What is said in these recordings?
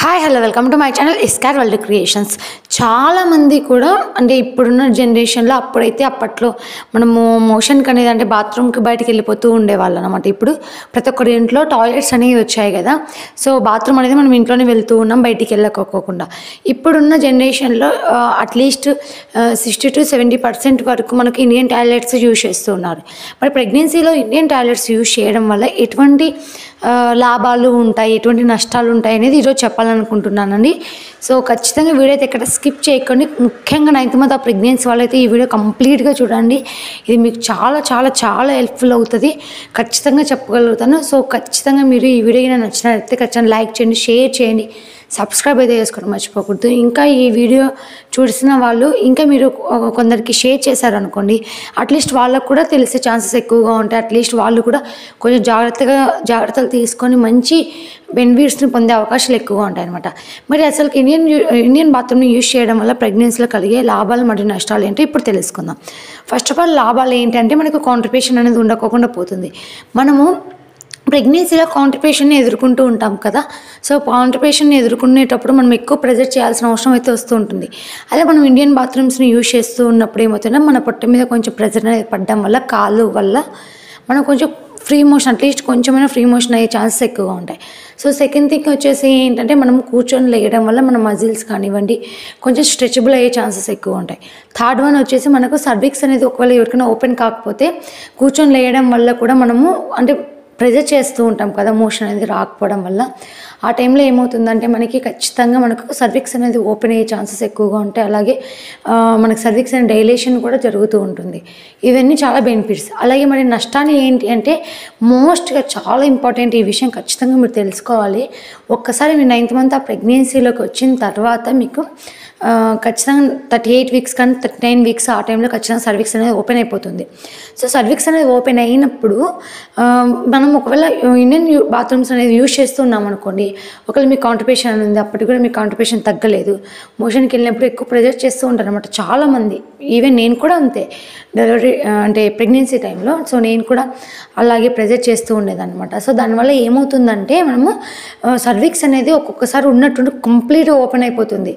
Hi hello welcome to my channel Escar World Creations. చాలామంది కూడా అంటే ఇప్పుడున్న జనరేషన్లో అప్పట్లో మనము మోషన్కి అనేది అంటే బాత్రూమ్కి బయటికి వెళ్ళిపోతూ ఉండేవాళ్ళు అనమాట. ఇప్పుడు ప్రతి ఒక్కరి ఇంట్లో టాయిలెట్స్ అనేవి వచ్చాయి కదా. సో బాత్రూమ్ అనేది మనం ఇంట్లోనే వెళ్తూ ఉన్నాం బయటికి వెళ్ళకోకుండా. ఇప్పుడున్న జనరేషన్లో అట్లీస్ట్ 60 to 70% వరకు మనకు ఇండియన్ టాయిలెట్స్ యూజ్ చేస్తూ ఉన్నారు. మరి ప్రెగ్నెన్సీలో ఇండియన్ టాయిలెట్స్ యూజ్ చేయడం వల్ల ఎటువంటి లాభాలు ఉంటాయి, ఎటువంటి నష్టాలు ఉంటాయి అనేది ఈరోజు చెప్పాలనుకుంటున్నానండి. సో ఖచ్చితంగా వీడియో అయితే ఎక్కడ స్కిప్ చేయకండి. ముఖ్యంగా 9th మంత్ ప్రెగ్నెన్సీ వాళ్ళైతే ఈ వీడియో కంప్లీట్గా చూడండి. ఇది మీకు చాలా చాలా చాలా హెల్ప్ఫుల్ అవుతుంది, ఖచ్చితంగా చెప్పగలుగుతాను. సో ఖచ్చితంగా మీరు ఈ వీడియో నచ్చినట్లయితే ఖచ్చితంగా లైక్ చేయండి, షేర్ చేయండి, సబ్స్క్రైబ్ అయితే చేసుకోవడం మర్చిపోకూడదు. ఇంకా ఈ వీడియో చూసిన వాళ్ళు ఇంకా మీరు కొందరికి షేర్ చేశారనుకోండి, అట్లీస్ట్ వాళ్ళకు కూడా తెలిసే ఛాన్సెస్ ఎక్కువగా ఉంటాయి. అట్లీస్ట్ వాళ్ళు కూడా కొంచెం జాగ్రత్తలు తీసుకొని మంచి బెనిఫిట్స్ని పొందే అవకాశాలు ఎక్కువగా ఉంటాయి అనమాట. మరి అసలు ఇండియన్ బాత్రూమ్ని యూజ్ చేయడం వల్ల ప్రెగ్నెన్సీలో కలిగే లాభాలు మరియు నష్టాలు ఏంటో ఇప్పుడు తెలుసుకుందాం. ఫస్ట్ ఆఫ్ ఆల్ లాభాలు ఏంటంటే మనకు కాంట్రిపేషన్ అనేది ఉండకోకుండా పోతుంది. మనము ప్రెగ్నెన్సీలో కాంట్రిపేషన్ని ఎదుర్కొంటూ ఉంటాం కదా. సో కాంట్రిపేషన్ని ఎదుర్కొనేటప్పుడు మనం ఎక్కువ ప్రెజర్ చేయాల్సిన అవసరం అయితే వస్తూ ఉంటుంది. అదే మనం ఇండియన్ బాత్రూమ్స్ని యూజ్ చేస్తూ ఉన్నప్పుడు ఏమవుతుందో మన పొట్ట మీద కొంచెం ప్రెజర్ అనేది పడడం వల్ల కాళ్ళు వల్ల మనం కొంచెం ఫ్రీ మోషన్ అట్లీస్ట్ కొంచెమైనా ఫ్రీ మోషన్ అయ్యే ఛాన్సెస్ ఎక్కువగా ఉంటాయి. సో సెకండ్ థింగ్ వచ్చేసి ఏంటంటే మనం కూర్చొని లేయడం వల్ల మన మజిల్స్ కానివ్వండి కొంచెం స్ట్రెచబుల్ అయ్యే ఛాన్సెస్ ఎక్కువ ఉంటాయి. థర్డ్ వన్ వచ్చేసి మనకు సర్విక్స్ అనేది ఒకవేళ ఎవరికైనా ఓపెన్ కాకపోతే కూర్చొని లేయడం వల్ల కూడా మనము అంటే ప్రెజర్ చేస్తూ ఉంటాం కదా, మోషన్ అనేది రాకపోవడం వల్ల. ఆ టైంలో ఏమవుతుందంటే మనకి ఖచ్చితంగా మనకు సర్విక్స్ అనేది ఓపెన్ అయ్యే ఛాన్సెస్ ఎక్కువగా ఉంటాయి. అలాగే మనకు సర్విక్స్ అనే డైలేషన్ కూడా జరుగుతూ ఉంటుంది. ఇవన్నీ చాలా బెనిఫిట్స్. అలాగే మరి నష్టాన్ని ఏంటి అంటే మోస్ట్గా చాలా ఇంపార్టెంట్, ఈ విషయం ఖచ్చితంగా మీరు తెలుసుకోవాలి. ఒక్కసారి మీ 9th మంత్ ప్రెగ్నెన్సీలోకి వచ్చిన తర్వాత మీకు ఖచ్చితంగా 38 వీక్స్ కానీ 39 వీక్స్ ఆ టైంలో ఖచ్చితంగా సర్విక్స్ అనేది ఓపెన్ అయిపోతుంది. సో సర్విక్స్ అనేది ఓపెన్ అయినప్పుడు మనం ఒకవేళ ఇండియన్ బాత్రూమ్స్ అనేది యూజ్ చేస్తున్నాం అనుకోండి, ఒకవేళ మీకు కాంట్రిపేషన్ అని ఉంది, అప్పటికి కూడా మీకు కాంట్రిపేషన్ తగ్గలేదు, మోషన్కి వెళ్ళినప్పుడు ఎక్కువ ప్రెజర్ చేస్తూ ఉంటారు అనమాట చాలామంది. ఈవెన్ నేను కూడా అంతే, డెలివరీ అంటే ప్రెగ్నెన్సీ టైంలో. సో నేను కూడా అలాగే ప్రెజర్ చేస్తూ ఉండేదన్నమాట. సో దానివల్ల ఏమవుతుందంటే మనము సర్విక్స్ అనేది ఒక్కొక్కసారి ఉన్నట్టుండి కంప్లీట్గా ఓపెన్ అయిపోతుంది.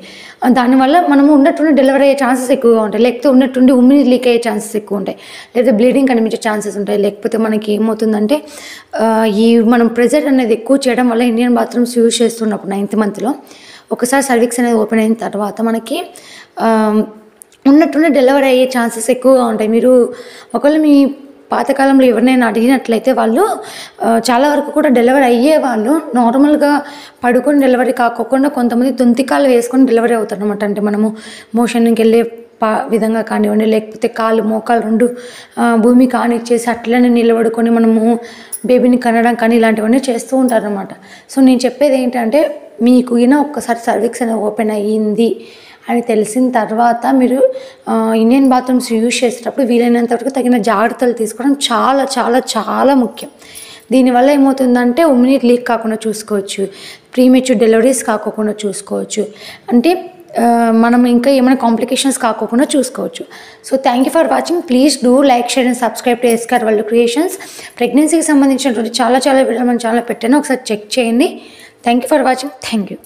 దానివల్ల మనము ఉన్నట్టుండి డెలివరీ అయ్యే ఛాన్సెస్ ఎక్కువగా ఉంటాయి, లేకపోతే ఉన్నట్టుండి ఉమ్మిని లీక్ అయ్యే ఛాన్సెస్ ఎక్కువ ఉంటాయి, లేకపోతే బ్లీడింగ్ కనిపించే ఛాన్సెస్ ఉంటాయి. లేకపోతే మనకి ఏమవుతుందంటే మనం ప్రెజర్ అనేది ఎక్కువ చేయడం వల్ల ఇండియన్ బాత్రూమ్స్ యూజ్ చేస్తున్నప్పుడు 9th మంత్లో ఒకసారి సర్విక్స్ అనేది ఓపెన్ అయిన తర్వాత మనకి ఉన్నట్టుండి డెలివరీ అయ్యే ఛాన్సెస్ ఎక్కువగా ఉంటాయి. మీరు ఒకవేళ మీ పాతకాలంలో ఎవరినైనా అడిగినట్లయితే వాళ్ళు చాలా వరకు కూడా డెలివరీ అయ్యేవాళ్ళు నార్మల్గా పడుకొని డెలివరీ కాకుండా కొంతమంది తొంతికాలు వేసుకొని డెలివరీ అవుతారు అనమాట. అంటే మనము మోషన్కి వెళ్ళే విధంగా కానివ్వండి, లేకపోతే కాళ్ళు మోకాలు రెండు భూమి కానిచ్చేసి అట్లనే నిలబడుకొని మనము బేబీని కనడం కానీ ఇలాంటివన్నీ చేస్తూ ఉంటారనమాట. సో నేను చెప్పేది ఏంటంటే మీకు ఒక్కసారి సర్విక్స్ అనేది ఓపెన్ అయ్యింది అని తెలిసిన తర్వాత మీరు ఇండియన్ బాత్రూమ్స్ యూజ్ చేసేటప్పుడు వీలైనంత వరకు తగిన జాగ్రత్తలు తీసుకోవడం చాలా చాలా చాలా ముఖ్యం. దీనివల్ల ఏమవుతుందంటే ఉమ్మినీరు లీక్ కాకుండా చూసుకోవచ్చు, ప్రీమెచ్యూర్ డెలివరీస్ కాకుండా చూసుకోవచ్చు, అంటే మనం ఇంకా ఏమైనా కాంప్లికేషన్స్ కాకుండా చూసుకోవచ్చు. So thank you for watching. Please do like, share and subscribe to Escar World Creations. ప్రెగ్నెన్సీకి సంబంధించినటువంటి చాలా వీడియోలు మన ఛానల్ పెట్టాను, ఒకసారి చెక్ చేయండి. Thank you for watching. Thank you.